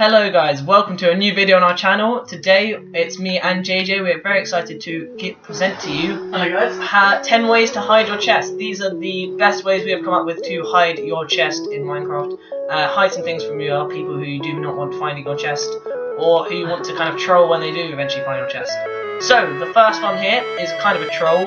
Hello guys, welcome to a new video on our channel. Today it's me and JJ. We're very excited to present to you Hello guys. 10 ways to hide your chest. These are the best ways we have come up with to hide your chest in Minecraft. Hide some things from your people who you do not want finding your chest, or who you want to kind of troll when they do eventually find your chest. So the first one here is kind of a troll.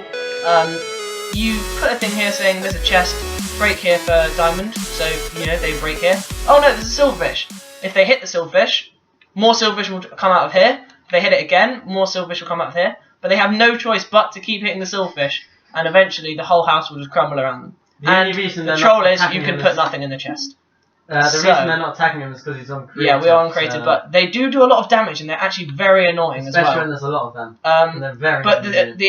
You put a thing here saying there's a chest, break here for diamond, so you know they break here. Oh no, there's a silverfish. If they hit the silverfish, more silverfish will come out of here. If they hit it again, more silverfish will come out of here. But they have no choice but to keep hitting the silverfish, and eventually the whole house will just crumble around them. The troll is you can put nothing in the chest. The reason they're not attacking him is because he's on creative. Yeah, we are on creative, but they do a lot of damage, and they're actually very annoying as well. Especially when there's a lot of them. They're very But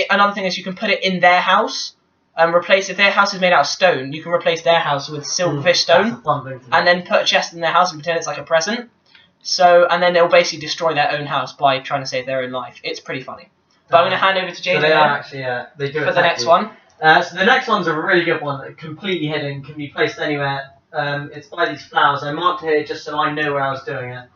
another thing is you can put it in their house. Replace, if their house is made out of stone, you can replace their house with silverfish stone, and then put a chest in their house and pretend it's like a present. So, and then they'll basically destroy their own house by trying to save their own life. It's pretty funny. But I'm going to hand over to JJ. So they are actually, they do for the next one. So the next one's a really good one, completely hidden, can be placed anywhere. It's by these flowers. I marked it here just so I know where I was doing it.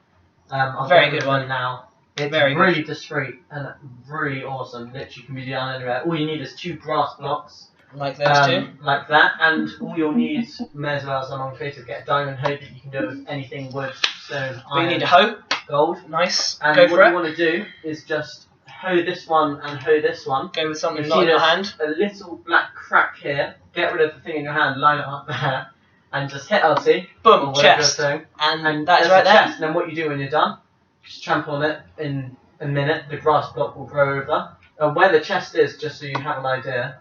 Very good one now. It's very really discreet and really awesome. Literally can be done anywhere. All you need is 2 grass blocks. Like those two? Like that, and all you'll need, may as well as I'm on creative, get a diamond hoe that you can do it with anything, wood, stone, iron, we need a hoe. gold. Nice. And go for it. what you want to do is just hoe this one and hoe this one. Go with something not in your hand. A little black crack here, get rid of the thing in your hand, line it up there, and just hit LT. Boom, chest. And that is right there. Chest. And then what you do when you're done, just trample on it in a minute, the grass block will grow over. Where the chest is, just so you have an idea,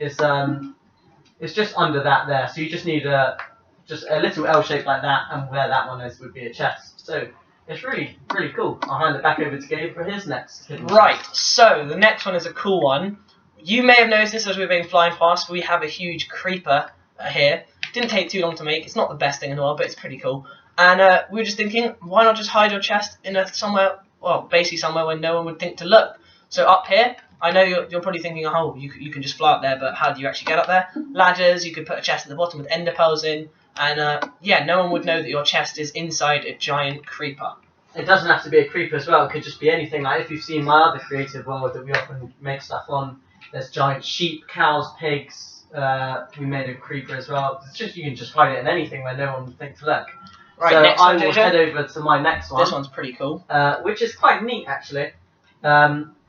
it's just under that there, so you just need just a little L shape like that, and where that one is would be a chest. So it's really cool. I'll hand it back over to Gabe for his next. Right, so the next one is a cool one. You may have noticed this as we've been flying past. We have a huge creeper here. Didn't take too long to make. It's not the best thing in the world, but it's pretty cool. And we were just thinking, why not just hide your chest in somewhere, well, basically somewhere where no one would think to look. So up here, I know you're probably thinking, oh, you can just fly up there, but how do you actually get up there? Ladders, you could put a chest at the bottom with ender pearls in, and yeah, no one would know that your chest is inside a giant creeper. It doesn't have to be a creeper as well, it could just be anything. Like if you've seen my other creative world that we often make stuff on, there's giant sheep, cows, pigs, we made a creeper as well. It's just, you can just hide it in anything where no one would think to look. Right, so next I one, will head over to my next one. This one's pretty cool. Which is quite neat actually.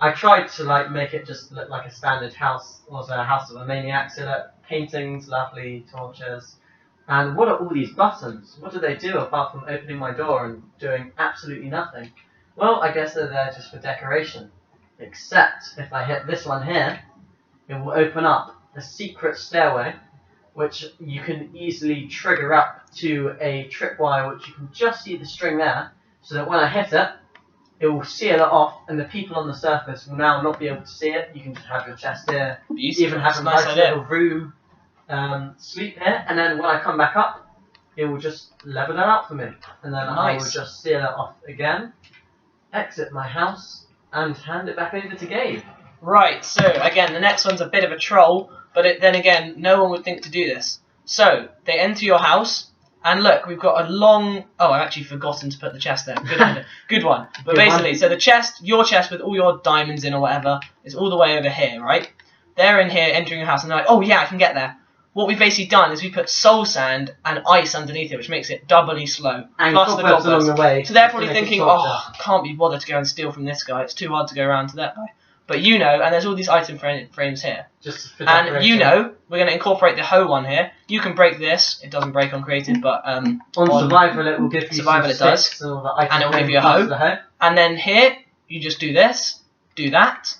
I tried to make it just look like a standard house, also a house of a maniac. So that paintings, lovely torches, and what are all these buttons? What do they do apart from opening my door and doing absolutely nothing? Well, I guess they're there just for decoration. Except if I hit this one here, it will open up a secret stairway, which you can easily trigger up to a tripwire, which you can just see the string there, so that when I hit it, it will seal it off, and the people on the surface will now not be able to see it. You can just have your chest here, even have a nice little room, sleep here, and then when I come back up, it will just level it out for me. And then I will just seal it off again, exit my house, and hand it back over to Gabe. Right, so again, the next one's a bit of a troll, but then again, no one would think to do this. So, they enter your house, and look, we've got a long... Oh, I've actually forgotten to put the chest there. Good one. But basically, so the chest, your chest with all your diamonds in or whatever, is all the way over here, right? They're in here, entering your house, and they're like, oh yeah, I can get there. What we've basically done is we put soul sand and ice underneath it, which makes it doubly slow. And plus the cobwebs along the way. So they're probably thinking, oh, can't be bothered to go and steal from this guy. It's too hard to go around to that guy. But you know, and there's all these item frames here. Just for and you know, we're going to incorporate the hoe one here. You can break this. It doesn't break on creative, but on survival it will give you survival it does, and it will give you a hoe. And then here, you just do this, do that,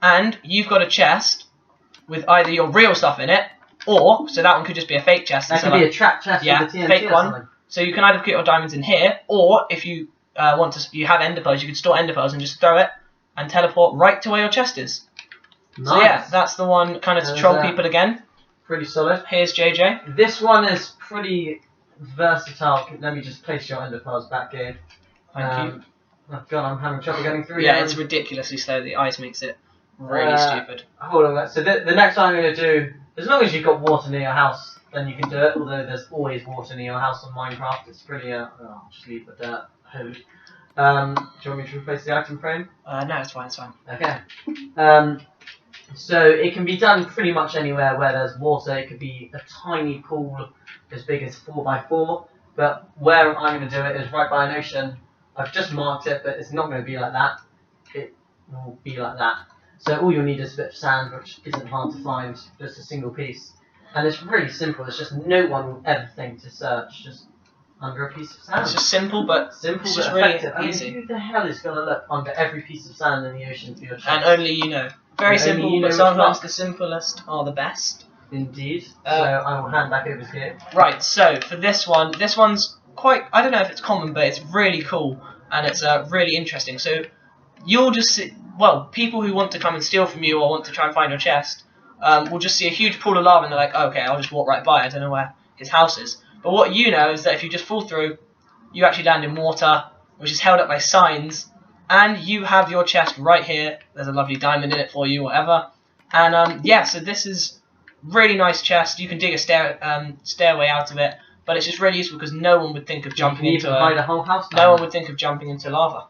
and you've got a chest with either your real stuff in it, or so that one could just be a fake chest. That could be a trap chest with a TNT fake one. So you can either put your diamonds in here, or if you want to, you have ender pearls, you can store ender pearls and just throw it and teleport right to where your chest is. Nice. So yeah, that's the one kind of to troll people again. Pretty solid. Here's JJ. This one is pretty versatile. Let me just place your ender pearls back here. Thank you. Oh god, I'm having trouble getting through. Yeah, it's ridiculously slow. The ice makes it really stupid. Hold on, so the next one I'm going to do, as long as you've got water near your house, then you can do it. Although there's always water near your house on Minecraft, it's pretty. I'll just leave the dirt. code. Do you want me to replace the item frame? No, it's fine, it's fine. Okay. So it can be done pretty much anywhere where there's water. It could be a tiny pool as big as 4x4, but where I'm going to do it is right by an ocean. I've just marked it, but it's not going to be like that. It will be like that. So all you'll need is a bit of sand, which isn't hard to find, just a single piece. And it's really simple. It's just no one will ever think to search just under a piece of sand. It's just simple, but Simple it's but just really effective. easy. I mean, who the hell is going to look under every piece of sand in the ocean for your chest? And only you know. Very And only simple, you know but which sometimes one. the simplest are the best. Indeed. So I will hand back over to you. Right, so for this one's quite, I don't know if it's common, but it's really cool, and it's really interesting. So you'll just see, well, people who want to come and steal from you or want to try and find your chest will just see a huge pool of lava and they're like, oh, okay, I'll just walk right by, I don't know where his house is. But what you know is that if you just fall through, you actually land in water, which is held up by signs, and you have your chest right here. There's a lovely diamond in it for you, whatever. And yeah, so this is really nice chest. You can dig a stairway out of it, but it's just really useful because no one would think of jumping You into can hide a whole house down no there. one would think of jumping into lava.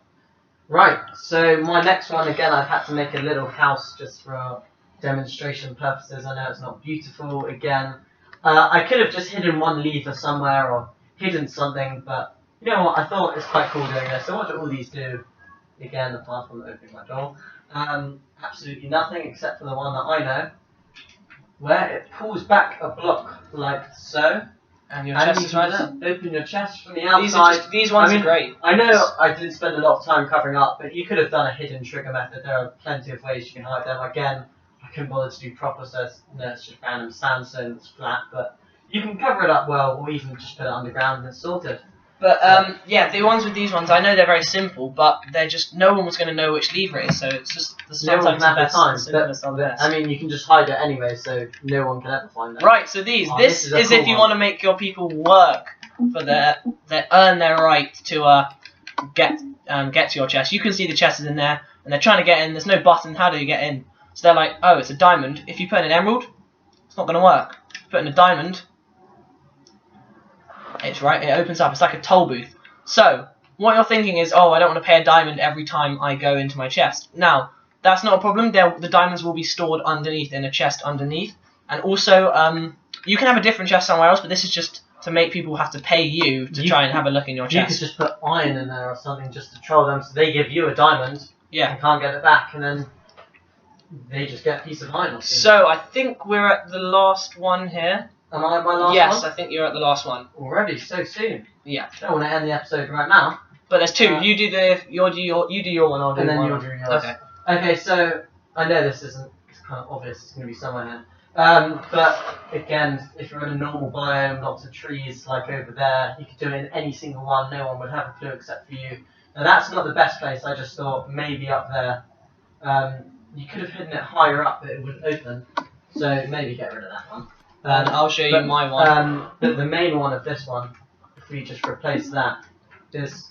Right, so my next one, again, I've had to make a little house just for demonstration purposes. I know it's not beautiful, again. I could have just hidden one lever somewhere or hidden something, but you know what, I thought it's quite cool doing this. So what do all these do? Again, apart from opening my door. Absolutely nothing except for the one that I know, where it pulls back a block like so. And your And chest you is can right just there. open your chest from the outside. These ones I mean, are great. I know I did spend a lot of time covering up, but you could have done a hidden trigger method. There are plenty of ways you can hide them. Again, I couldn't bother to do proper, so it's just random sandstone that's flat, but you can cover it up well, or even just put it underground and it's sorted. But yeah, the ones with these ones, I know they're very simple, but they're just, no one was going to know which lever it is, so it's just No one sometimes can the have best, the time, the simplest are the best. I mean, you can just hide it anyway, so no one can ever find it. Right, so these, Oh, this this is a is cool if you one. want to make your people work for earn their right to get to your chest. You can see the chest is in there, and they're trying to get in. There's no button. How do you get in? So they're like, oh, it's a diamond. If you put in an emerald, it's not going to work. Put in a diamond, it's right. It opens up. It's like a toll booth. So what you're thinking is, oh, I don't want to pay a diamond every time I go into my chest. Now that's not a problem. The diamonds will be stored underneath in a chest underneath, and also you can have a different chest somewhere else, but this is just to make people have to pay you to try and have a look in your You could chest. just put iron in there or something just to troll them, so they give you a diamond Yeah. and can't get it back, and then they just get a piece of iron. So I think we're at the last one here. Am I at my last Yes, one? I think you're at the last one. Already, so soon. Yeah. I don't want to end the episode right now. But there's two. Uh, you do your one. I'll do And then mine. you'll do yours. Okay. Okay, so I know this isn't, it's kind of obvious, it's going to be somewhere here. But again, if you're in a normal biome, lots of trees like over there, you could do it in any single one, no one would have a clue except for you. Now that's not the best place, I just thought maybe up there. You could have hidden it higher up, but it wouldn't open, so maybe get rid of that one. And I'll show you but, my one. But the main one of this one, if we just replace that, is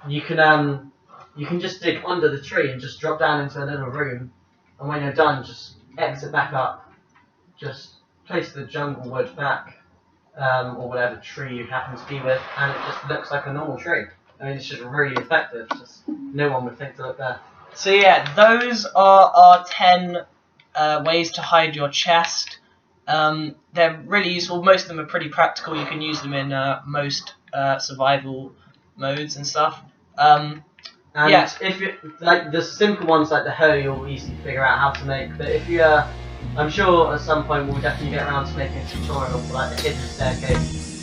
you can just dig under the tree and just drop down into a little room, and when you're done, just exit back up. Just place the jungle wood back, or whatever tree you happen to be with, and it just looks like a normal tree. I mean, it's just really effective. Just no one would think to look there. So yeah, those are our 10 ways to hide your chest. They're really useful. Most of them are pretty practical. You can use them in most survival modes and stuff. And Yeah. if you like the simple ones like the hoe, you'll easily figure out how to make. But if you, I'm sure at some point we'll definitely get around to making a tutorial for like the hidden staircase